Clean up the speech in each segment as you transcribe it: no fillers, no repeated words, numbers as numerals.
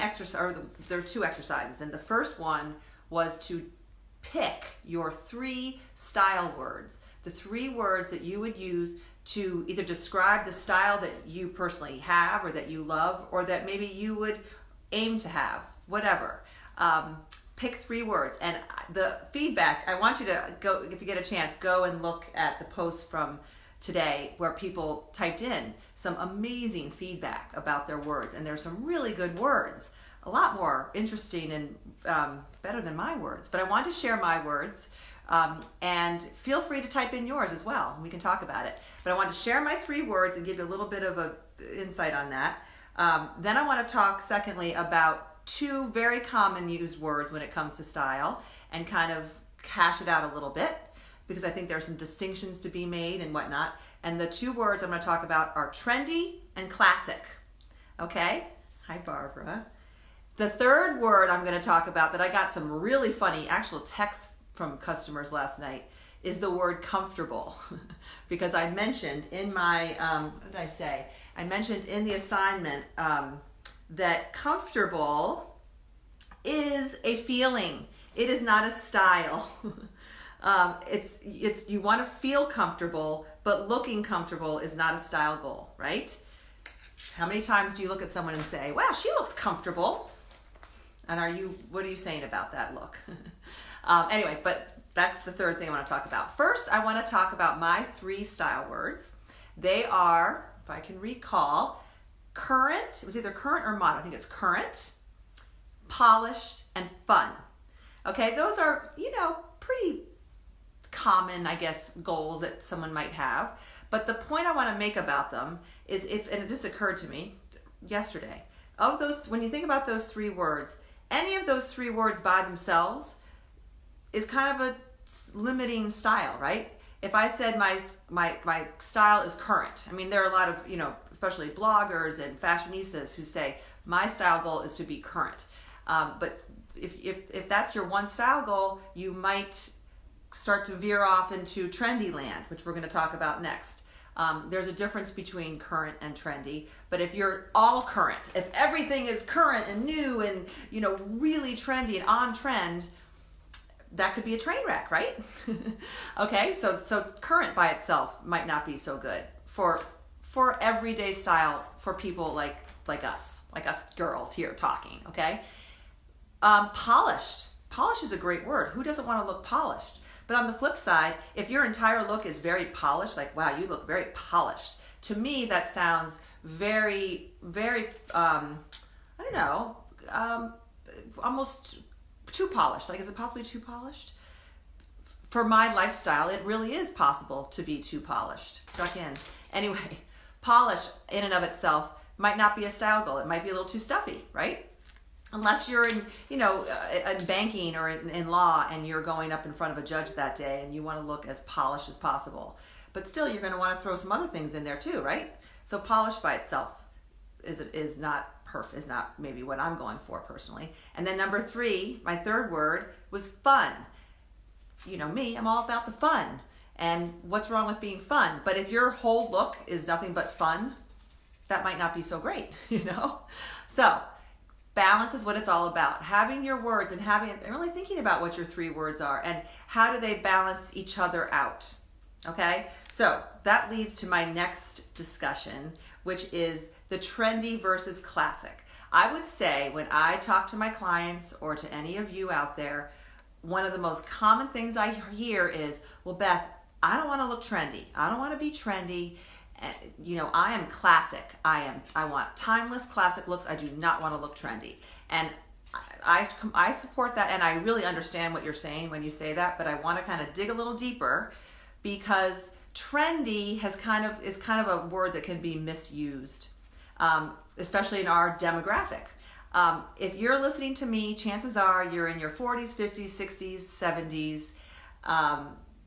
exercise, or there are two exercises, and the first one was to pick your 3 style words, the 3 words that you would use to either describe the style that you personally have or that you love or that maybe you would aim to have, whatever. Pick 3 words. And the feedback, I want you to go, if you get a chance, go and look at the post from today where people typed in some amazing feedback about their words. And there's some really good words, a lot more interesting and better than my words. But I want to share my words. And feel free to type in yours as well. We can talk about it. But I want to share my 3 words and give you a little bit of a insight on that. Then I want to talk, secondly, about 2 very common used words when it comes to style and kind of hash it out a little bit because I think there are some distinctions to be made and whatnot. And the 2 words I'm going to talk about are trendy and classic. Okay? Hi, Barbara. The 3rd word I'm going to talk about that I got some really funny actual texts from customers last night is the word comfortable because I mentioned in my, what did I say? I mentioned in the assignment that comfortable is a feeling. It is not a style. It's you want to feel comfortable, but looking comfortable is not a style goal, right? How many times do you look at someone and say, wow, she looks comfortable? And what are you saying about that look? Anyway, but that's the 3rd thing I want to talk about. First, I want to talk about my 3 style words. They are, if I can recall, current. It was either current or modern. I think it's current, polished, and fun. Okay, those are, pretty common, I guess, goals that someone might have. But the point I want to make about them is and it just occurred to me yesterday, of those, when you think about those 3 words, any of those 3 words by themselves is kind of a limiting style, right? If I said my style is current, I mean, there are a lot of, especially bloggers and fashionistas who say, my style goal is to be current. But if that's your one style goal, you might start to veer off into trendy land, which we're going to talk about next. There's a difference between current and trendy, but if you're all current, if everything is current and new and, really trendy and on trend, that could be a train wreck, right? Okay, so current by itself might not be so good for everyday style for people like us girls here talking, okay? Polished is a great word. Who doesn't want to look polished? But on the flip side, if your entire look is very polished, like, wow, you look very polished, to me that sounds very, very, almost too polished. Like, is it possibly too polished? For my lifestyle, it really is possible to be too polished. Stuck in. Anyway, polish in and of itself might not be a style goal. It might be a little too stuffy, right? Unless you're in, in banking or in law and you're going up in front of a judge that day and you want to look as polished as possible. But still, you're going to want to throw some other things in there too, right? So polish by itself is not perfect, is not maybe what I'm going for personally. And then number 3, my 3rd word was fun. You know me, I'm all about the fun. And what's wrong with being fun? But if your whole look is nothing but fun, that might not be so great, So balance is what it's all about. Having your words and really thinking about what your 3 words are and how do they balance each other out. Okay, so that leads to my next discussion, which is the trendy versus classic. I would say when I talk to my clients or to any of you out there, one of the most common things I hear is, well, Beth, I don't want to look trendy. I don't want to be trendy. I am classic. I want timeless classic looks. I do not want to look trendy. And I support that, and I really understand what you're saying when you say that, but I want to kind of dig a little deeper because trendy is kind of a word that can be misused, especially in our demographic. If you're listening to me, chances are you're in your 40s, 50s, 60s, 70s.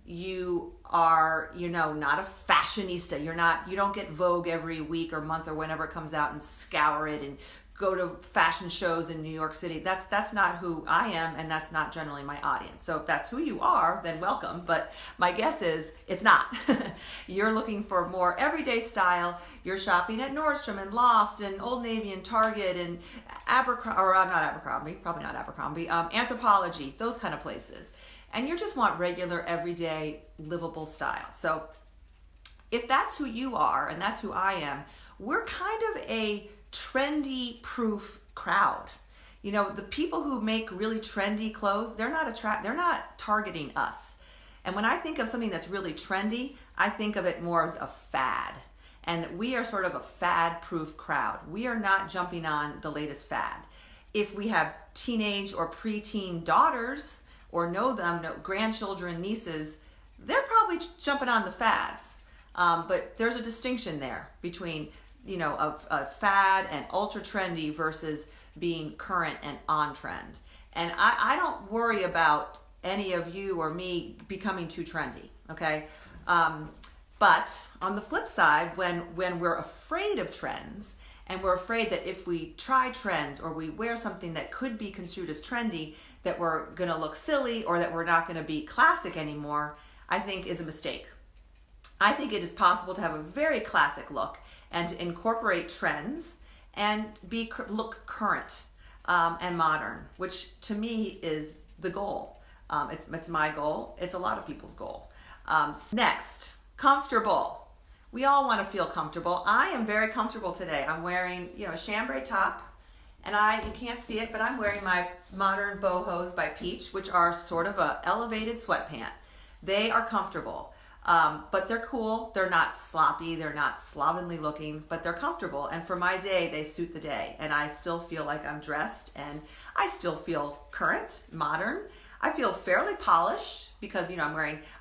You are, not a fashionista. You don't get Vogue every week or month or whenever it comes out and scour it and go to fashion shows in New York City. That's not who I am, and that's not generally my audience. So if that's who you are, then welcome. But my guess is it's not. You're looking for more everyday style. You're shopping at Nordstrom and Loft and Old Navy and Target and Abercrombie, or not Abercrombie, probably not Abercrombie, Anthropologie, those kind of places. And you just want regular, everyday, livable style. So if that's who you are and that's who I am, we're kind of a trendy proof crowd. You know, the people who make really trendy clothes, they're not targeting us. And when I think of something that's really trendy, I think of it more as a fad. And we are sort of a fad proof crowd. We are not jumping on the latest fad. If we have teenage or preteen daughters or know them, grandchildren, nieces, they're probably jumping on the fads. But there's a distinction there between, you know, a fad and ultra trendy versus being current and on trend. And I don't worry about any of you or me becoming too trendy, okay? But on the flip side, when we're afraid of trends and we're afraid that if we try trends or we wear something that could be construed as trendy, that we're gonna look silly or that we're not gonna be classic anymore, I think is a mistake. I think it is possible to have a very classic look and to incorporate trends and look current and modern, which to me is the goal. It's my goal. It's a lot of people's goal. Next, comfortable. We all want to feel comfortable. I am very comfortable today. I'm wearing, you know, a chambray top, and you can't see it, but I'm wearing my modern bohos by Peach, which are sort of a elevated sweatpant. They are comfortable. But they're cool. They're not sloppy. They're not slovenly looking, but they're comfortable. And for my day, they suit the day. And I still feel like I'm dressed and I still feel current, modern. I feel fairly polished because, you know,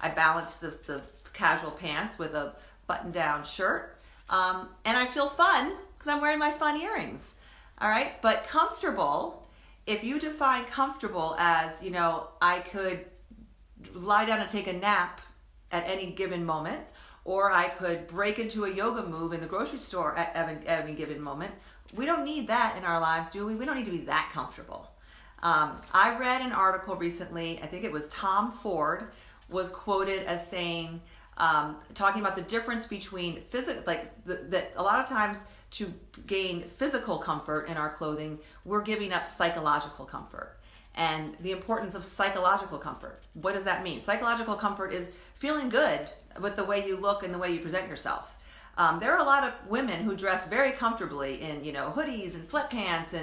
I balance the casual pants with a button down shirt. And I feel fun because I'm wearing my fun earrings. All right. But comfortable, if you define comfortable as, you know, I could lie down and take a nap at any given moment, or I could break into a yoga move in the grocery store at any given moment. We don't need that in our lives, do we? We don't need to be that comfortable. I read an article recently, I think it was Tom Ford was quoted as saying, talking about the difference between that a lot of times to gain physical comfort in our clothing, we're giving up psychological comfort. And the importance of psychological comfort. What does that mean? Psychological comfort is feeling good with the way you look and the way you present yourself. There are a lot of women who dress very comfortably in, you know, hoodies and sweatpants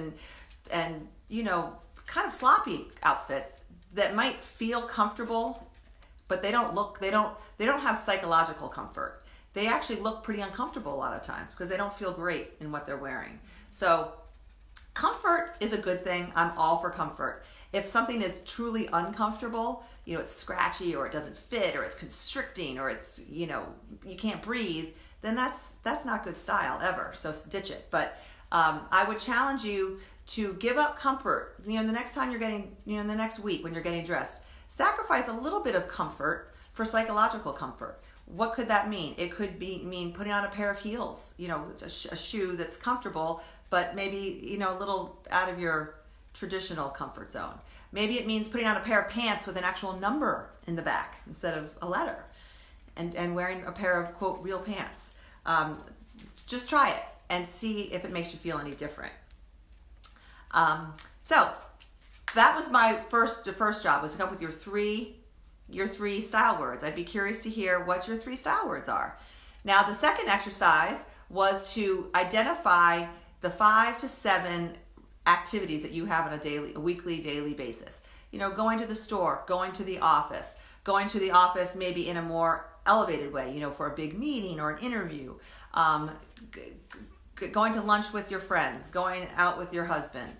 and you know, kind of sloppy outfits that might feel comfortable, but they don't have psychological comfort. They actually look pretty uncomfortable a lot of times because they don't feel great in what they're wearing. So comfort is a good thing. I'm all for comfort. If something is truly uncomfortable, you know, it's scratchy or it doesn't fit or it's constricting or it's, you know, you can't breathe, then that's not good style ever. So ditch it. But I would challenge you to give up comfort. You know, the next time you're getting, you know, in the next week when you're getting dressed, sacrifice a little bit of comfort for psychological comfort. What could that mean? It could mean putting on a pair of heels, you know, a shoe that's comfortable, but maybe, you know, a little out of your traditional comfort zone. Maybe it means putting on a pair of pants with an actual number in the back instead of a letter, and wearing a pair of, quote, real pants. Just try it and see if it makes you feel any different. So that was my first job, was to come up with your three style words. I'd be curious to hear what your 3 style words are. Now, the second exercise was to identify the 5 to 7 activities that you have on a weekly, daily basis. You know, going to the store, going to the office maybe in a more elevated way, you know, for a big meeting or an interview, going to lunch with your friends, going out with your husband,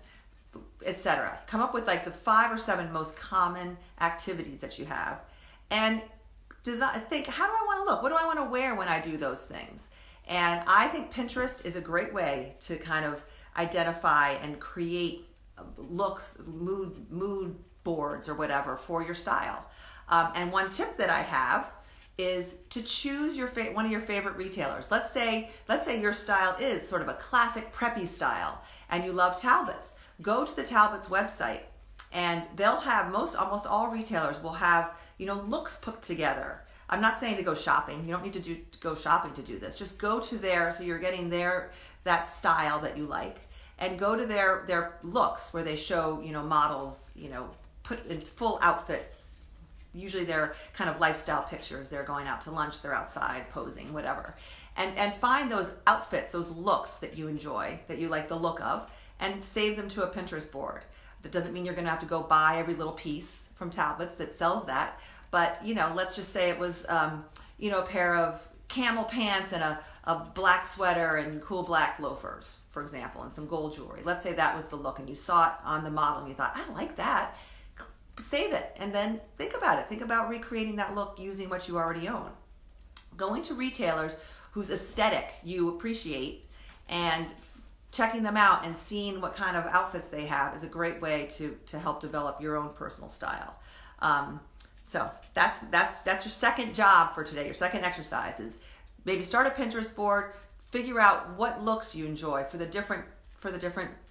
etc. Come up with like the 5 or 7 most common activities that you have, and think, how do I want to look? What do I want to wear when I do those things? And I think Pinterest is a great way to kind of identify and create looks, mood boards or whatever for your style. And one tip that I have is to choose one of your favorite retailers. Let's say your style is sort of a classic preppy style, and you love Talbots, go to the Talbots website, and they'll have almost all retailers will have, looks put together. I'm not saying to go shopping. You don't need to go shopping to do this. Just go to so you're getting that style that you like, and go to their looks where they show, models, put in full outfits. Usually they're kind of lifestyle pictures. They're going out to lunch, they're outside posing, whatever. And find those outfits, those looks that you enjoy, that you like the look of, and save them to a Pinterest board. That doesn't mean you're going to have to go buy every little piece from Talbots that sells that. But, let's just say it was, a pair of camel pants and a black sweater and cool black loafers, for example, and some gold jewelry. Let's say that was the look and you saw it on the model and you thought, I like that. Save it and then think about it. Think about recreating that look using what you already own. Going to retailers whose aesthetic you appreciate and checking them out and seeing what kind of outfits they have is a great way to help develop your own personal style. So that's your second job for today. Your second exercise is maybe start a Pinterest board, figure out what looks you enjoy for the different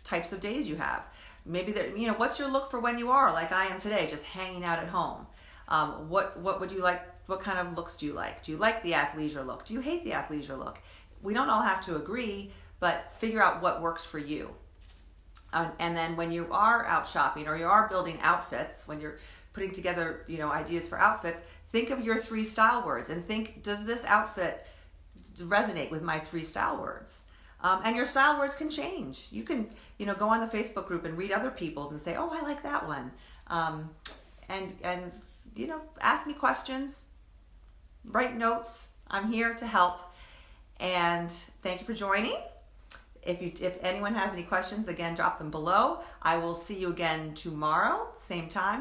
types of days you have. Maybe what's your look for when you are like I am today, just hanging out at home? What would you like? What kind of looks do you like? Do you like the athleisure look? Do you hate the athleisure look? We don't all have to agree, but figure out what works for you. And then when you are out shopping or you are building outfits, when you're putting together, ideas for outfits, think of your 3 style words and think, does this outfit resonate with my 3 style words? And your style words can change. You can, go on the Facebook group and read other people's and say, oh, I like that one. And ask me questions, write notes. I'm here to help. And thank you for joining. If anyone has any questions, again, drop them below. I will see you again tomorrow, same time.